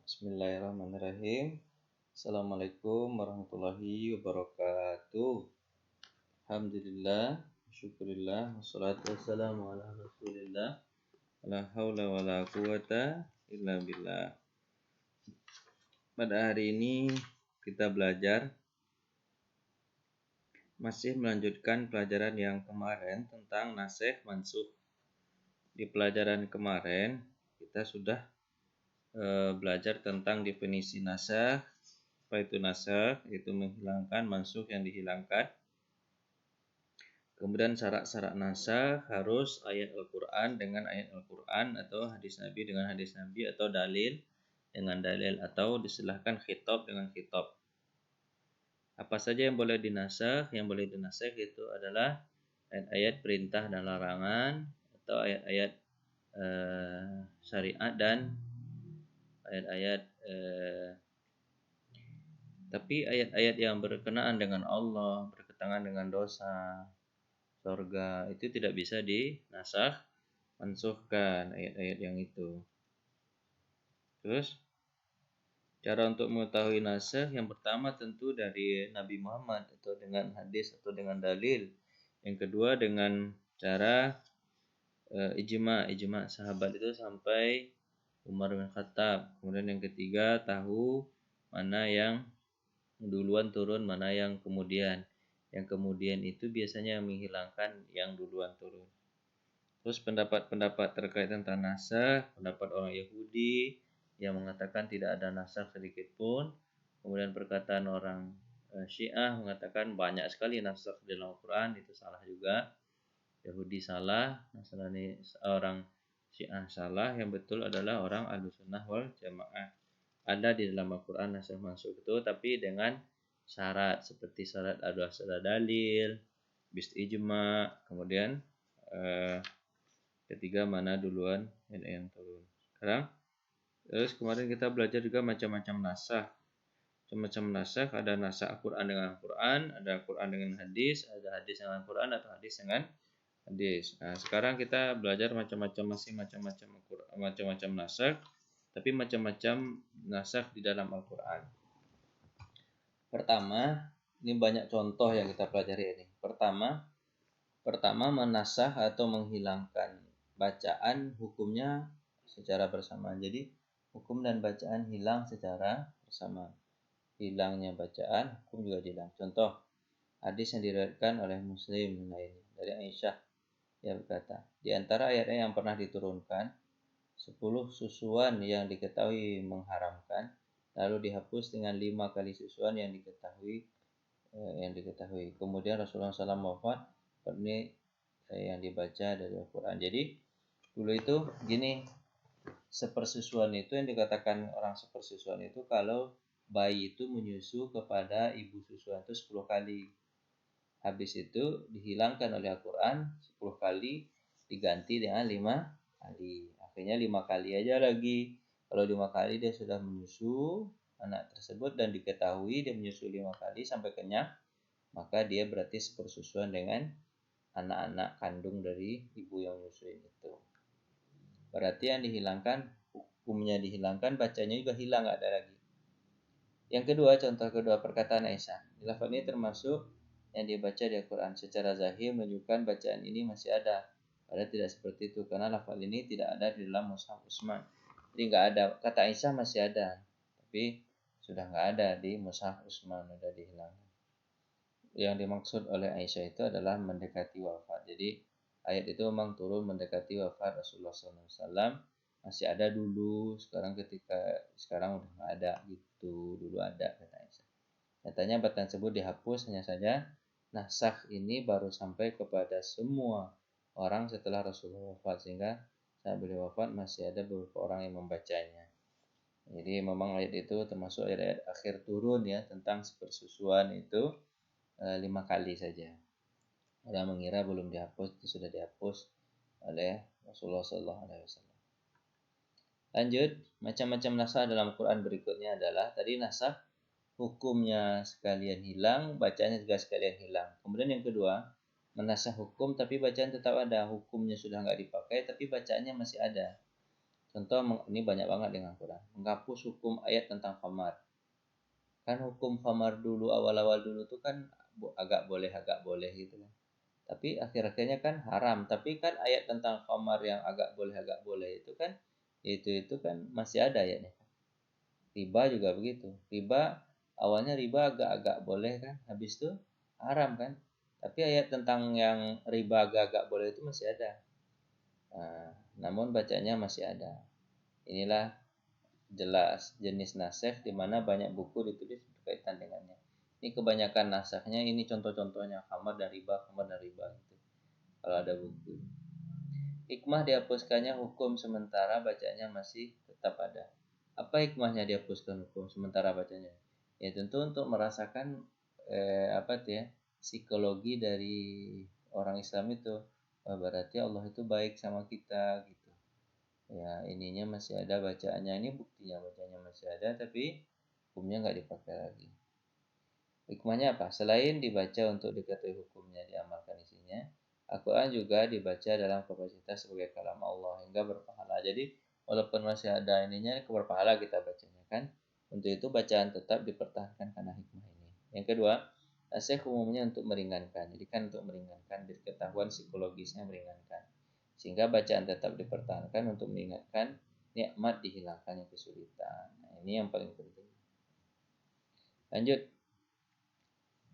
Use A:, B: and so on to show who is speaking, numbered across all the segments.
A: Bismillahirrahmanirrahim. Assalamualaikum warahmatullahi wabarakatuh. Alhamdulillah, syukurillah, wassalatu wassalamu ala rasulillah. La haula wala quwata illa billah. Pada hari ini kita masih melanjutkan pelajaran yang kemarin tentang nasikh mansukh. Di pelajaran kemarin kita sudah belajar tentang definisi nasikh. Apa itu nasikh? Itu menghilangkan mansukh yang dihilangkan. Kemudian syarat-syarat nasikh harus ayat Al-Quran dengan ayat Al-Quran, atau hadis Nabi dengan hadis Nabi, atau dalil dengan dalil, atau disilahkan khitab dengan khitab. Apa saja yang boleh dinasikh? Yang boleh dinasikh itu adalah ayat-ayat perintah dan larangan, atau ayat-ayat syariat dan ayat-ayat tapi ayat-ayat yang berkenaan dengan Allah, berkenaan dengan dosa, surga, itu tidak bisa dinasikh, mansukhkan ayat-ayat yang itu. Terus cara untuk mengetahui nasikh yang pertama tentu dari Nabi Muhammad, atau dengan hadis atau dengan dalil. Yang kedua dengan cara ijma sahabat itu sampai Umar bin Khattab. Kemudian yang ketiga tahu mana yang duluan turun, mana yang kemudian. Yang kemudian itu biasanya menghilangkan yang duluan turun. Terus pendapat-pendapat terkait tentang nasikh, pendapat orang Yahudi yang mengatakan tidak ada nasikh sedikit pun. Kemudian perkataan orang Syiah mengatakan banyak sekali nasikh di dalam Al-Quran, itu salah juga. Yahudi salah, Nasrani orang Syiah salah. Yang betul adalah orang Ahlussunnah wal Jamaah. Ada di dalam Al-Quran nasikh mansukh itu, tapi dengan syarat, seperti syarat ada dalil, bis ijma, kemudian ketiga mana duluan yang turun. Terus kemarin kita belajar juga macam-macam nasikh. Macam-macam nasikh, ada nasikh Al-Quran dengan Al-Quran, ada Al-Quran dengan hadis, ada hadis dengan Al-Quran, atau hadis dengan hadis. Nah, sekarang kita belajar macam-macam nasikh, tapi macam-macam nasikh di dalam Al-Quran. Pertama, ini banyak contoh yang kita pelajari ini. Pertama menasikh atau menghilangkan bacaan, hukumnya secara bersamaan. Jadi hukum dan bacaan hilang secara bersamaan. Hilangnya bacaan, hukum juga hilang. Contoh hadis yang diriwayatkan oleh Muslim lainnya dari Aisyah, dia berkata, di antara ayat-ayat yang pernah diturunkan 10 susuan yang diketahui mengharamkan, lalu dihapus dengan 5 kali susuan yang diketahui. Kemudian Rasulullah SAW wafat, ini yang dibaca dari Al-Quran. Jadi dulu itu gini, sepersusuan itu yang dikatakan orang sepersusuan itu kalau bayi itu menyusu kepada ibu susuan itu 10 kali. Habis itu dihilangkan oleh Al-Quran 10 kali, diganti dengan 5 kali. Akhirnya 5 kali aja lagi. Kalau 5 kali dia sudah menyusu anak tersebut dan diketahui dia menyusu 5 kali sampai kenyang, maka dia berarti sepersusuan dengan anak-anak kandung dari ibu yang menyusui itu. Berarti yang dihilangkan, hukumnya dihilangkan, bacanya juga hilang, nggak ada lagi. Yang kedua, contoh kedua, perkataan Aisyah. Lafaz ini termasuk yang dibaca di Al-Quran. Secara zahir menunjukkan bacaan ini masih ada. Padahal tidak seperti itu, karena lafaz ini tidak ada di dalam Mushaf Utsman. Jadi nggak ada. Kata Aisyah masih ada, tapi sudah nggak ada di Mushaf Utsman, sudah dihilangkan. Yang dimaksud oleh Aisyah itu adalah mendekati wafat. Jadi ayat itu memang turun mendekati wafat Rasulullah SAW. Masih ada dulu, sekarang udah nggak ada gitu. Dulu ada, kata Aisyah. Nyatanya bacaan tersebut dihapus, hanya saja nasikh ini baru sampai kepada semua orang setelah Rasulullah wafat, sehingga saat beliau wafat masih ada beberapa orang yang membacanya. Jadi memang ayat itu termasuk ayat-ayat akhir turun ya, tentang sepersusuan itu 5 kali saja. Orang mengira belum dihapus, itu sudah dihapus oleh Rasulullah SAW. Lanjut, macam-macam nasikh dalam Quran berikutnya adalah tadi nasikh hukumnya sekalian hilang, bacanya juga sekalian hilang. Kemudian yang kedua, menasikh hukum tapi bacaan tetap ada, hukumnya sudah nggak dipakai tapi bacaannya masih ada. Contoh ini banyak banget dengan Quran. Menghapus hukum ayat tentang khamar. Kan hukum khamar dulu awal-awal dulu tuh kan agak boleh gitu kan. Tapi akhir-akhirnya kan haram. Tapi kan ayat tentang khamar yang agak boleh itu kan itu kan masih ada ayatnya. Riba juga begitu. Riba awalnya riba agak-agak boleh kan, habis itu haram kan. Tapi ayat tentang yang riba agak-agak boleh itu masih ada. Nah, namun bacanya masih ada. Inilah jelas jenis nasikh di mana banyak buku ditulis berkaitan dengannya. Ini kebanyakan nasakhnya, ini contoh-contohnya khamar dan riba gitu. Kalau ada buku. Hikmah dihapuskannya hukum sementara bacanya masih tetap ada. Apa hikmahnya dihapuskan hukum sementara bacanya? Ya tentu untuk merasakan psikologi dari orang Islam itu. Berarti Allah itu baik sama kita gitu. Ya ininya masih ada bacaannya, ini buktinya bacanya masih ada tapi hukumnya nggak dipakai lagi. Hikmahnya apa? Selain dibaca untuk diketahui hukumnya, diamalkan isinya, Al-Quran juga dibaca dalam kapasitas sebagai kalam Allah hingga berpahala. Jadi walaupun masih ada ininya, berpahala kita bacanya kan. Untuk itu bacaan tetap dipertahankan karena hikmah ini. Yang kedua, nasikh umumnya untuk meringankan. Jadi kan untuk meringankan, ketahuan psikologisnya meringankan. Sehingga bacaan tetap dipertahankan untuk mengingatkan nikmat dihilangkannya kesulitan. Nah, ini yang paling penting. Lanjut.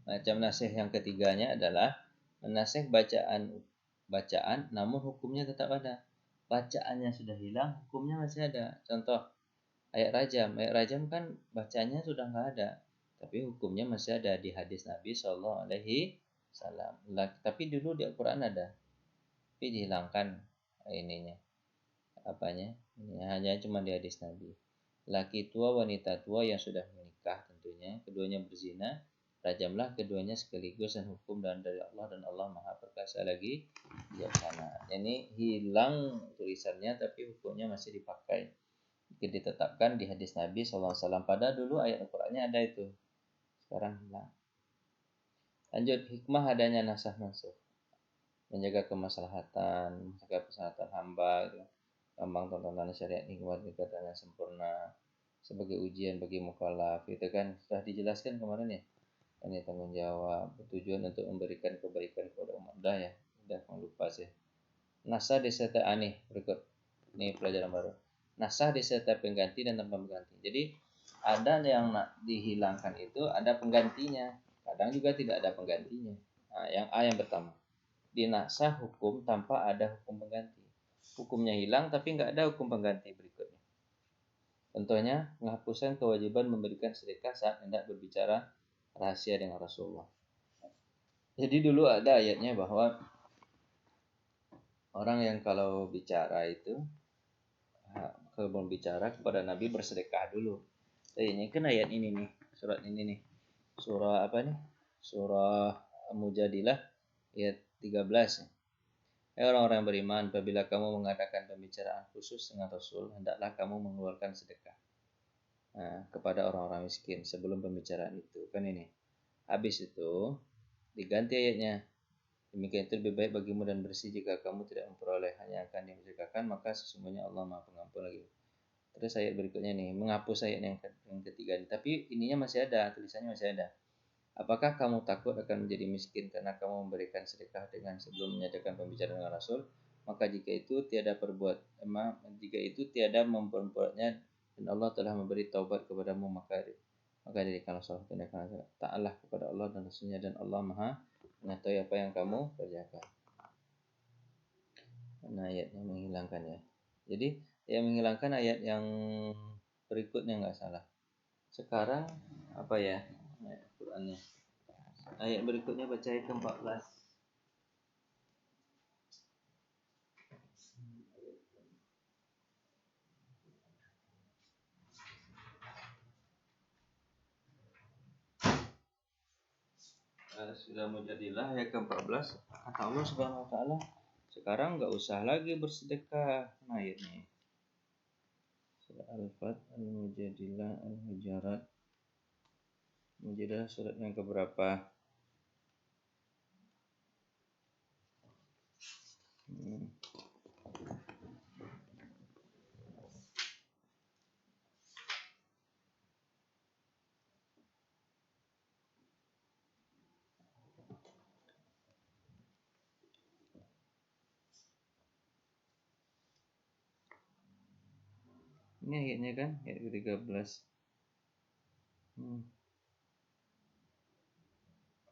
A: Macam nasikh yang ketiganya adalah menasikh bacaan namun hukumnya tetap ada. Bacaannya sudah hilang, hukumnya masih ada. Contoh ayat rajam. Ayat rajam kan bacanya sudah nggak ada, tapi hukumnya masih ada di hadis Nabi Shallallahu Alaihi Wasallam. Tapi dulu di Al-Quran ada, tapi dihilangkan ininya apanya. Ini hanya cuma di hadis Nabi. Laki tua wanita tua yang sudah menikah tentunya keduanya berzina, rajamlah keduanya sekaligus dan hukum dan dari Allah dan Allah Maha Perkasa lagi bijaksana. Ini hilang tulisannya tapi hukumnya masih dipakai. Ditetapkan di hadis Nabi SAW. Pada dulu ayat Al-Qur'annya ada itu. Sekarang hilang. Lanjut, hikmah adanya nasakh-nansukh. Menjaga kemaslahatan, menjaga keselamatan hamba, gampang tontonan syariat hikmat katanya sempurna sebagai ujian bagi mukallaf. Itu kan sudah dijelaskan kemarin ya. Ini tanggung jawab bertujuan untuk memberikan kebaikan kepada umat. Ya udah lupa sih. Nasah disertai aneh berikut ini pelajaran baru. Nasah disertai pengganti dan tanpa pengganti. Jadi ada yang dihilangkan itu ada penggantinya, kadang juga tidak ada penggantinya. Nah, yang A yang pertama dinasah hukum tanpa ada hukum pengganti. Hukumnya hilang tapi nggak ada hukum pengganti berikutnya. Contohnya penghapusan kewajiban memberikan sedekah saat hendak berbicara rahasia dengan Rasulullah. Jadi dulu ada ayatnya bahwa orang yang kalau bicara itu kalau berbicara kepada Nabi bersedekah dulu. Ini kan ayat ini nih, surat ini nih. Surah apa nih? Surah Mujadilah ayat 13. Orang-orang yang beriman, apabila kamu mengadakan pembicaraan khusus dengan Rasul, hendaklah kamu mengeluarkan sedekah kepada orang-orang miskin sebelum pembicaraan itu. Kan ini. Habis itu diganti ayatnya. Demikian itu lebih baik bagimu dan bersih jika kamu tidak memperoleh hanya akan disedekahkan, maka sesungguhnya Allah Maha Pengampun lagi. Terus ayat berikutnya nih, menghapus ayat yang ketiga ini. Tapi ininya masih ada, tulisannya masih ada. Apakah kamu takut akan menjadi miskin karena kamu memberikan sedekah dengan sebelum menyatakan pembicaraan dengan Rasul? Maka jika itu tiada memperbuatnya dan Allah telah memberi taubat kepadamu, maka jadikanlah salat tindakan taatlah kepada Allah dan Rasulnya dan Allah Maha mengetahui apa yang kamu kerjakan. Nah, ayat yang menghilangkan ya. Jadi yang menghilangkan ayat yang berikutnya nggak salah. Sekarang apa ya? Ayat Qurannya. Ayat berikutnya baca ayat ke-14. Sudah menjadilah ayat ke-14 kata Allah Subhanahu wa taala, sekarang enggak usah lagi bersedekah. Nah, ayatnya. Surah Al-Fat, Al-Mujadilah, Al-Hujurat. Mujadilah surat yang keberapa? Ini ayatnya kan, ayat ke-13.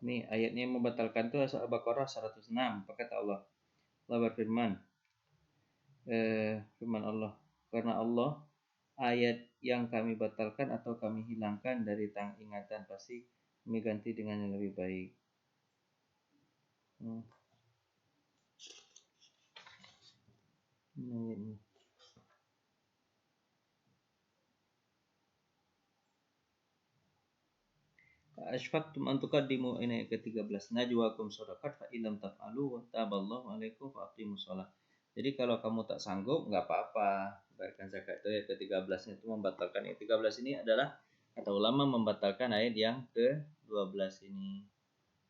A: Ini ayatnya yang membatalkan itu Al-Baqarah 106. Apa kata Allah? Allah berfirman, firman Allah, karena Allah ayat yang kami batalkan atau kami hilangkan dari ingatan pasti kami ganti dengan yang lebih baik. Ini. Ashfaqtum an tuqaddimu ini ke-13 najwakum shadaqat fa illam taf'alu wa taballahu alaikum fa aqimus shalah. Jadi kalau kamu tak sanggup enggak apa-apa, bayarkan zakat. Itu ayat ke-13 itu membatalkan. Ayat 13 ini adalah kata ulama membatalkan ayat yang ke-12 ini.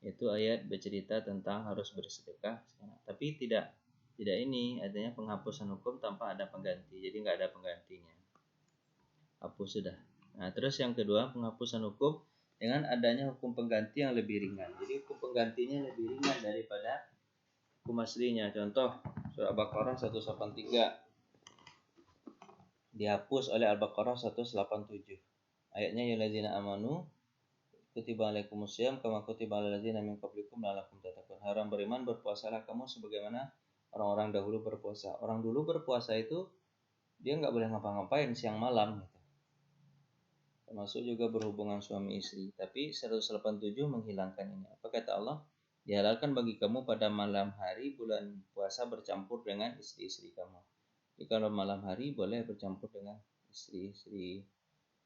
A: Itu ayat bercerita tentang harus bersedekah, tapi tidak ini adanya penghapusan hukum tanpa ada pengganti. Jadi enggak ada penggantinya. Hapus sudah. Nah, terus yang kedua penghapusan hukum dengan adanya hukum pengganti yang lebih ringan. Jadi hukum penggantinya lebih ringan daripada hukum aslinya. Contoh surah Al-Baqarah 183 dihapus oleh Al-Baqarah 187. Ayatnya ya allazina amanu kutiba alaikumusiyam kama kutiba alal ladzina min qablikum la'allakum tattaqun. Haram beriman berpuasalah kamu sebagaimana orang-orang dahulu berpuasa. Orang dulu berpuasa itu dia enggak boleh ngapa-ngapain siang malam gitu. Termasuk juga berhubungan suami istri. Tapi 187 menghilangkan ini. Apa kata Allah? Dihalalkan bagi kamu pada malam hari bulan puasa bercampur dengan istri-istri kamu. Jadi kalau malam hari boleh bercampur dengan istri-istri.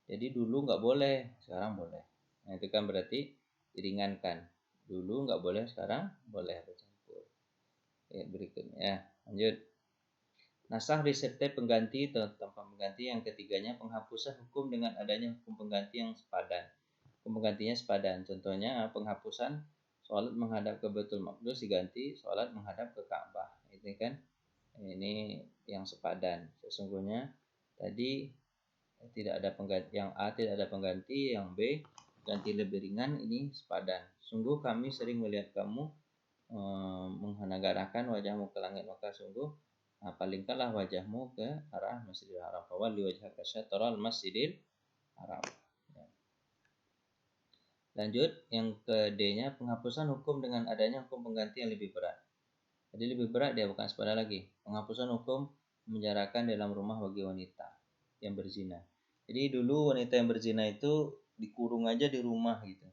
A: Jadi dulu nggak boleh, sekarang boleh. Nah itu kan berarti diringankan. Dulu nggak boleh, sekarang boleh bercampur. Oke, berikutnya lanjut. Nasah disertai pengganti tanpa pengganti. Yang ketiganya penghapusan hukum dengan adanya hukum pengganti yang sepadan. Hukum penggantinya sepadan. Contohnya penghapusan sholat menghadap ke Baitul Maqdis diganti sholat menghadap ke Ka'bah. Ini kan ini yang sepadan. Sesungguhnya tadi tidak ada pengganti, yang A tidak ada pengganti, yang B ganti lebih ringan, ini sepadan. Sungguh kami sering melihat kamu menghadapkan wajahmu ke langit, maka sungguh palingkanlah wajahmu ke arah Masjidil Haram. Fawalli wajhaka syatral Masjidil Haram. Lanjut yang ke D-nya penghapusan hukum dengan adanya hukum pengganti yang lebih berat. Jadi lebih berat dia bukan sepadan lagi. Penghapusan hukum memenjarakan dalam rumah bagi wanita yang berzina. Jadi dulu wanita yang berzina itu dikurung aja di rumah gitu.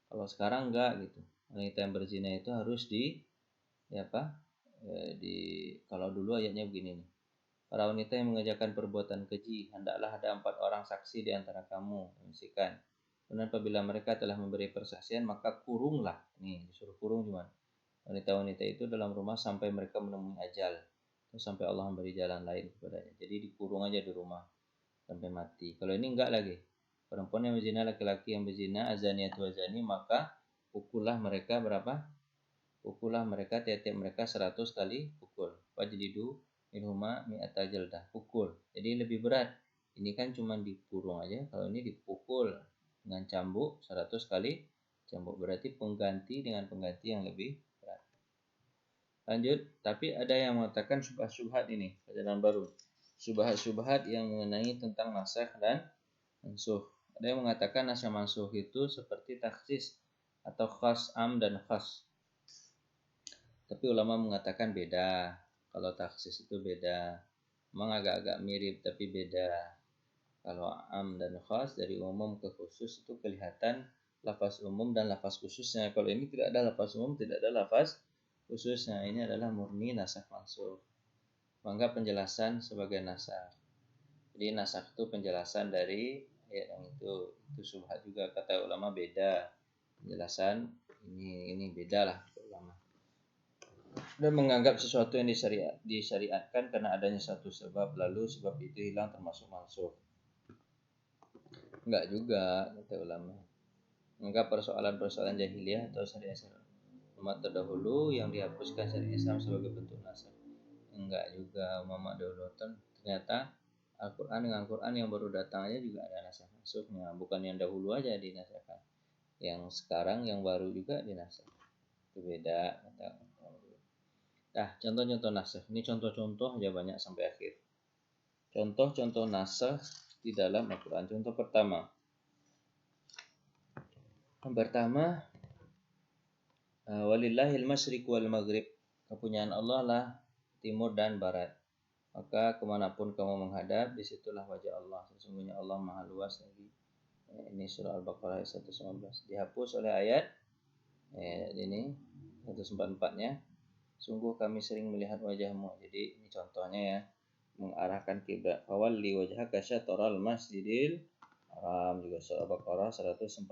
A: Kalau sekarang enggak gitu. Wanita yang berzina itu harus kalau dulu ayatnya begini nih. Para wanita yang mengerjakan perbuatan keji, hendaklah ada 4 orang saksi di antara kamu. Menyaksikan. Dan apabila mereka telah memberi persaksian, maka kurunglah. Nih, disuruh kurung cuman. Wanita-wanita itu dalam rumah sampai mereka menemui ajal. Atau sampai Allah memberi jalan lain kepadanya. Jadi dikurung aja di rumah sampai mati. Kalau ini enggak lagi. Perempuan yang berzina, laki-laki yang berzina, azaniyatu azani, maka pukullah mereka berapa? Pukullah mereka, tiap-tiap mereka 100 kali pukul. Wajlidu minhuma mi'ata jaldah. Pukul. Jadi lebih berat. Ini kan cuma dikurung aja. Kalau ini dipukul dengan cambuk 100 kali cambuk. Berarti pengganti dengan pengganti yang lebih berat. Lanjut. Tapi ada yang mengatakan syubhat-syubhat ini. Ajaran baru. Syubhat-syubhat yang mengenai tentang nasakh dan mansuh. Ada yang mengatakan nasakh mansuh itu seperti taksis atau khas am dan khas. Tapi ulama mengatakan beda. Kalau taksis itu beda. Memang agak-agak mirip tapi beda. Kalau am dan khas dari umum ke khusus itu kelihatan lafaz umum dan lafaz khususnya. Kalau ini tidak ada lafaz umum, tidak ada lafaz khususnya. Ini adalah murni nasakh mansukh. Menganggap penjelasan sebagai nasakh. Jadi nasakh itu penjelasan dari ayat yang itu syubhat juga kata ulama beda. Penjelasan ini beda lah ulama. Dan menganggap sesuatu yang disyariatkan karena adanya satu sebab lalu sebab itu hilang termasuk mansukh. Enggak juga kata ulama. Menganggap persoalan-persoalan jahiliyah atau syariat umat terdahulu yang dihapuskan syariat Islam sebagai bentuk nasakh. Enggak juga, umat dahulu ternyata Al-Quran dengan Al-Quran yang baru datang aja juga ada nasakh mansuknya. Bukan yang dahulu aja dinasakkan. Yang sekarang yang baru juga dinasakh. Itu beda kata. Nah, contoh-contoh nasakh. Ini contoh-contoh aja banyak sampai akhir. Contoh-contoh nasakh di dalam Al-Quran. Contoh pertama, walillahil masyriq wal maghrib. Kepunyaan Allah lah timur dan barat. Maka kemanapun kamu menghadap, disitulah wajah Allah. Sesungguhnya Allah maha luas lagi. Ini surah Al-Baqarah ayat 119. Dihapus oleh ayat ini 144-nya. Sungguh kami sering melihat wajahmu. Jadi ini contohnya ya, mengarahkan kiblat. Fawalli wajhaka syatral masjidil haram, juga surah Al-Baqarah 144.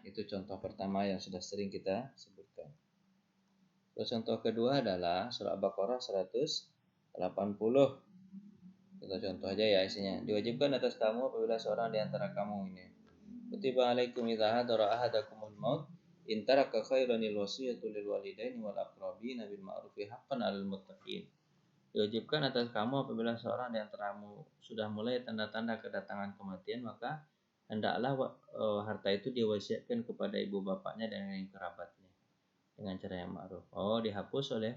A: Itu contoh pertama yang sudah sering kita sebutkan. Terus contoh kedua adalah surah Al-Baqarah 180. Kita contoh aja ya isinya. Diwajibkan atas kamu apabila seorang di antara kamu ini. Kutiba alaikum idza hadara ahadakumul maut in taraka khairanil wasiyatu lil walidaini wal aqrabina bil ma'rufi haqqan 'alal muttaqin. Diwajibkan atas kamu apabila seorang di antaramu sudah mulai tanda-tanda kedatangan kematian, maka hendaklah harta itu diwasiatkan kepada ibu bapaknya dan yang kerabatnya dengan cara yang ma'ruf. Dihapus oleh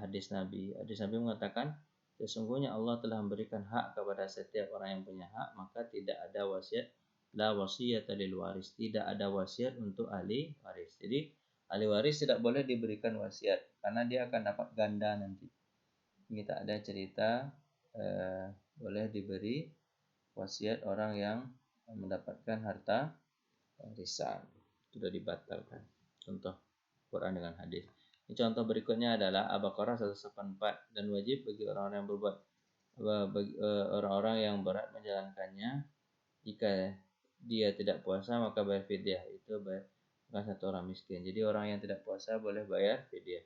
A: hadis Nabi. Hadis Nabi mengatakan, sesungguhnya Allah telah memberikan hak kepada setiap orang yang punya hak, maka tidak ada wasiat, la wasiyata lil waris, tidak ada wasiat untuk ahli waris. Jadi ahli waris tidak boleh diberikan wasiat karena dia akan dapat ganda nanti. Ini tak ada cerita boleh diberi wasiat orang yang mendapatkan harta warisan. Sudah dibatalkan. Contoh Quran dengan hadis. Ini contoh berikutnya adalah Al-Baqarah 184, dan wajib bagi orang-orang yang berbuat orang-orang yang berat menjalankannya, jika dia tidak puasa maka bayar fidyah, itu bayar satu orang miskin. Jadi orang yang tidak puasa boleh bayar fidyah.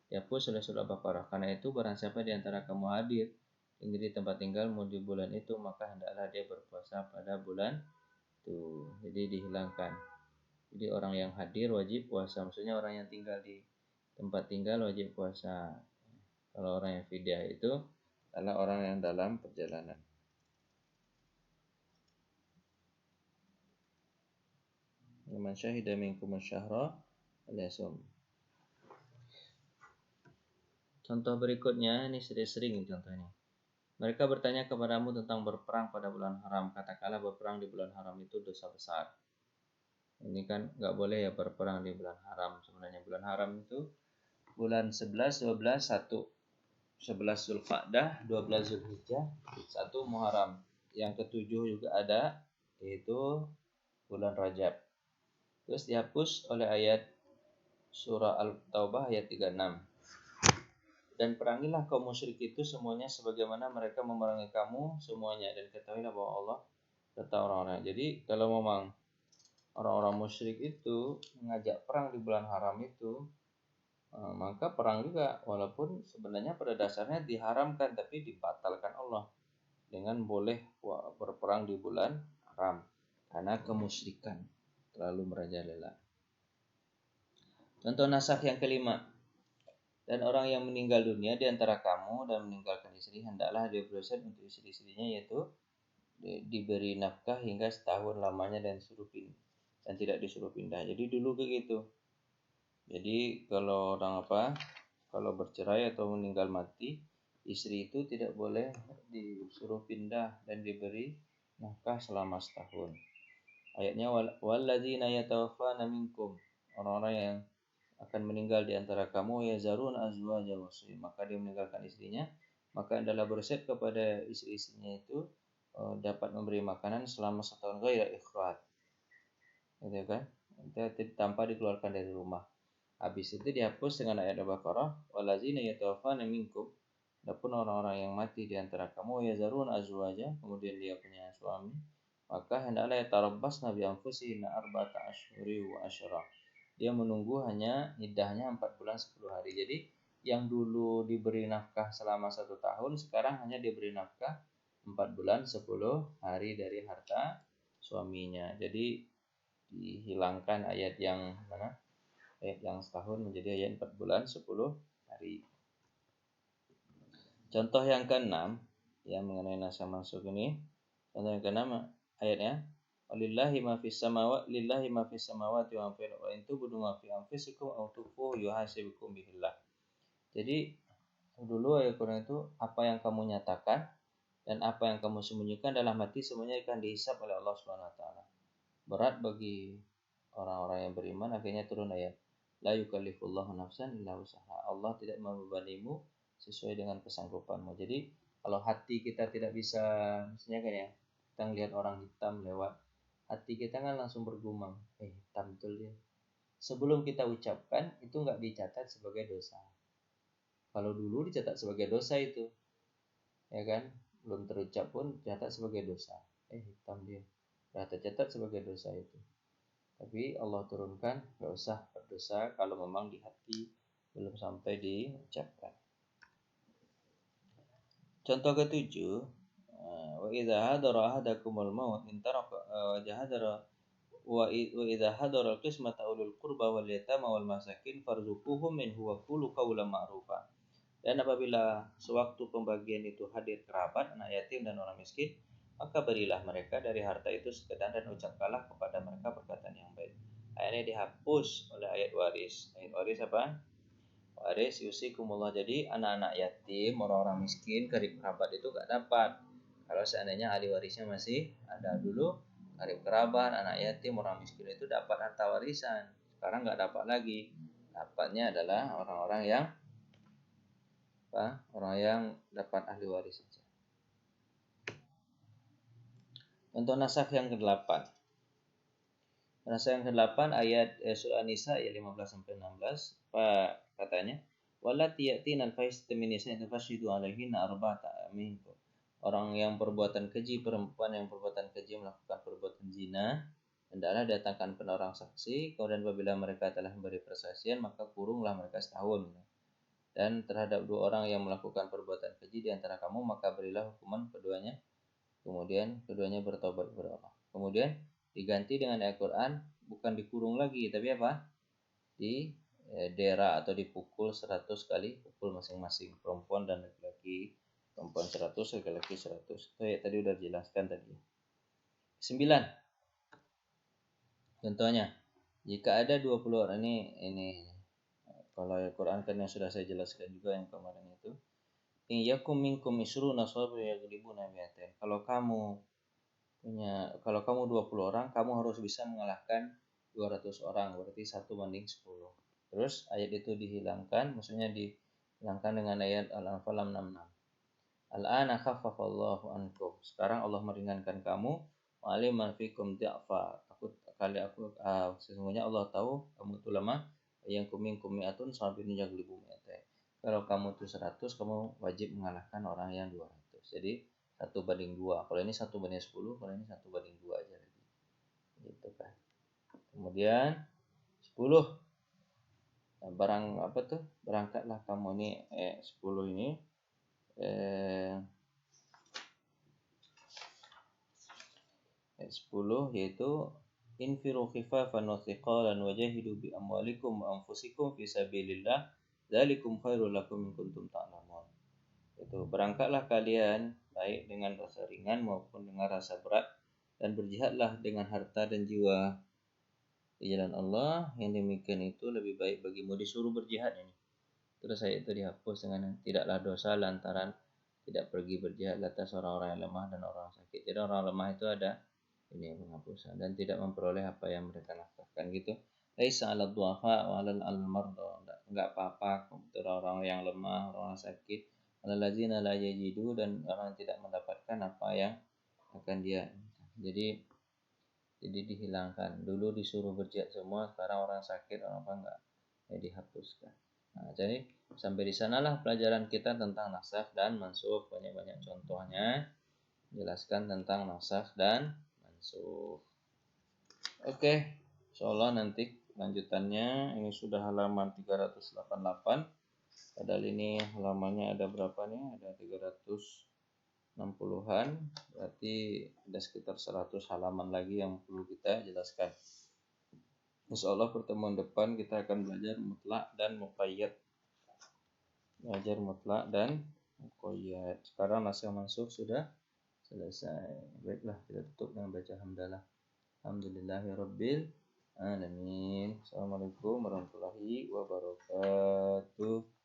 A: Dihapus oleh surah Al-Baqarah. Karena itu barang siapa di antara kamu hadir di tempat tinggalmu di bulan itu, maka hendaklah dia berpuasa pada bulan itu. Jadi dihilangkan. Jadi orang yang hadir wajib puasa. Maksudnya orang yang tinggal di tempat tinggal wajib puasa. Kalau orang yang fidyah itu adalah orang yang dalam perjalanan. Man syahida minkum asy-syahra falyasum. Contoh berikutnya, ini sering contohnya. Mereka bertanya kepadamu tentang berperang pada bulan haram. Katakanlah berperang di bulan haram itu dosa besar. Ini kan nggak boleh ya berperang di bulan haram. Sebenarnya bulan haram itu bulan 11, 12, 1. 11 Zulqa'dah, 12 Zulhijjah, 1 Muharram. Yang ketujuh juga ada, yaitu bulan Rajab. Terus dihapus oleh ayat surah Al-Taubah ayat 36. Dan perangilah kaum musyrik itu semuanya sebagaimana mereka memerangi kamu semuanya, dan ketahuilah bahwa Allah serta orang-orang. Jadi kalau memang orang-orang musyrik itu mengajak perang di bulan haram itu, maka perang juga, walaupun sebenarnya pada dasarnya diharamkan, tapi dibatalkan Allah dengan boleh berperang di bulan haram karena kemusyrikan terlalu merajalela. Contoh nasakh yang kelima. Dan orang yang meninggal dunia di antara kamu dan meninggalkan istri, hendaklah dia berwasiat untuk istri-istrinya, yaitu diberi nafkah hingga setahun lamanya dan tidak disuruh pindah. Jadi dulu begitu. Jadi kalau kalau bercerai atau meninggal mati, istri itu tidak boleh disuruh pindah dan diberi nafkah selama setahun. Ayatnya walladzina yatawaffana minkum, orang-orang yang akan meninggal di antara kamu, yazarun azwajan wasiyya, maka dia meninggalkan istrinya, maka adalah berwasiat kepada istri-istrinya itu dapat memberi makanan selama setahun ghaira ikhraj. Gitu kan? Tanpa dikeluarkan dari rumah. Habis itu dihapus dengan ayat Al-Baqarah, walladzina yatawaffana minkum, adapun orang-orang yang mati di antara kamu, yazarun azwaja, kemudian dia punya suami, maka hendaklah yatarabbasna bi anfusihinna arba'ata asyhuri wa asyra. Dia menunggu hanya iddahnya 4 bulan 10 hari. Jadi yang dulu diberi nafkah selama 1 tahun, sekarang hanya diberi nafkah 4 bulan 10 hari dari harta suaminya. Jadi dihilangkan ayat yang mana? Ayat yang setahun menjadi ayat 4 bulan 10 hari. Contoh yang keenam yang mengenai nasakh mansukh ini. Contoh yang keenam ayatnya, lillahi ma fis samawati wa fil ardi in tubdu ma fi anfusikum aw tukhfuhu yuhasibukum bihillah. Jadi Dulu ayat Quran itu apa yang kamu nyatakan dan apa yang kamu sembunyikan dalam hati semuanya akan dihisab oleh Allah Subhanahu wa taala. Berat bagi orang-orang yang beriman, akhirnya turun ayat la yukallifullahu nafsan illa usaha. Allah tidak membebanimu sesuai dengan kesanggupanmu. Jadi kalau hati kita tidak bisa, misalnya kan ya, kita ngelihat orang hitam lewat, hati kita kan langsung bergumam, hitam betul dia. Sebelum kita ucapkan itu nggak dicatat sebagai dosa. Kalau dulu dicatat sebagai dosa itu, ya kan, belum terucap pun dicatat sebagai dosa. Hitam dia, sudah tercatat sebagai dosa itu. Tapi Allah turunkan nggak usah berdosa kalau memang di hati belum sampai diucapkan. Contoh ketujuh, wa idza hadara ahadakumul maut intaraka wa jahadara wa idza hadara al-qismata ulul qurba wal yatama wal masakin farzuquhum minhu wa qulu qawlan ma'rufa. Dan apabila sewaktu pembagian itu hadir kerabat, anak yatim dan orang miskin, maka berilah mereka dari harta itu sekedar dan ucapkanlah kepada mereka perkataan yang baik. Ayat ini dihapus oleh ayat waris. Ayat waris apa? Waris yusikumullah. Jadi anak-anak yatim, orang-orang miskin, karib kerabat itu gak dapat. Kalau seandainya ahli warisnya masih ada. Dulu karib kerabat, anak yatim, orang miskin itu dapat harta warisan. Sekarang gak dapat lagi. Dapatnya adalah orang-orang yang dapat ahli waris saja. Contoh nasakh yang ke-8. Nasakh yang ke-8 ayat surah An-Nisa ayat 15 sampai 16. Apa katanya? Wallati ya'tina al-fahisata min nisa'in fashidu 'alaihinna arba'ata minkum. Orang yang perbuatan keji, perempuan yang perbuatan keji melakukan perbuatan zina, hendaklah datangkan penorang saksi, kemudian apabila mereka telah memberi persaksian maka kurunglah mereka setahun. Dan terhadap dua orang yang melakukan perbuatan keji di antara kamu, maka berilah hukuman keduanya. Kemudian keduanya bertobat kepada Allah. Kemudian diganti dengan ayat Quran, bukan dikurung lagi, tapi apa? Di dera atau dipukul 100 kali, pukul masing-masing, perempuan dan laki-laki. Perempuan 100, laki-laki 100. Itu ya tadi udah dijelaskan tadi. 9. Contohnya, jika ada 20 orang ini kalau Al-Quran kan yang sudah saya jelaskan juga yang kemarin itu. In yakum minkum isruna sabir yaglibuna mi'atain. Kalau kamu 20 orang, kamu harus bisa mengalahkan 200 orang, berarti 1:10. Terus ayat itu dihilangkan, maksudnya dihilangkan dengan ayat Al-Anfal 66. Al-ana khaffafallahu ankum. Sekarang Allah meringankan kamu. Wa'aliman fikum di'fa. Sesungguhnya Allah tahu kamu itu lemah. Yang kumingkum mi'atun sabirun yaglibu mi'atain. Kalau kamu itu 100, kamu wajib mengalahkan orang yang 200. Jadi 1:2. Kalau ini 1:10, kalau ini 1:2 aja lagi. Gitu kan. Kemudian 10. Nah, berangkatlah kamu ini 10 ini 10 yaitu infiru khifafan wa thiqalan wajahidu bi amwalikum wa anfusikum fi sabilillah dzalikum khairul lakum in kuntum ta'lamun. Itu berangkatlah kalian baik dengan rasa ringan maupun dengan rasa berat dan berjihadlah dengan harta dan jiwa di jalan Allah, yang demikian itu lebih baik bagimu. Disuruh berjihad ini. Terus saya itu dihapus dengan tidaklah dosa lantaran tidak pergi berjihad atas orang-orang yang lemah dan orang sakit. Jadi orang lemah itu ada ini penghapusan dan tidak memperoleh apa yang mereka nafkahkan gitu. Laisa 'alal du'afa wa 'alal marda. Enggak apa-apa untuk orang yang lemah, orang sakit, alal ladzina la yajidu, dan orang yang tidak mendapatkan apa yang akan dia. Jadi dihilangkan. Dulu disuruh berjihad semua, sekarang orang sakit, orang apa enggak, ya dihapuskan. Nah, jadi sampai di sanalah pelajaran kita tentang nasakh dan mansukh. Banyak-banyak contohnya jelaskan tentang nasakh dan mansukh. Oke, insyaallah nanti lanjutannya. Ini sudah halaman 388. Padahal ini halamannya ada berapa nih? Ada 360-an. Berarti ada sekitar 100 halaman lagi yang perlu kita jelaskan. Insyaallah pertemuan depan kita akan belajar mutlak dan muqayyad. Sekarang naskah mansukh sudah selesai. Baiklah, kita tutup dengan baca hamdalah. Alhamdulillahirabbil alamin. Assalamualaikum warahmatullahi wabarakatuh.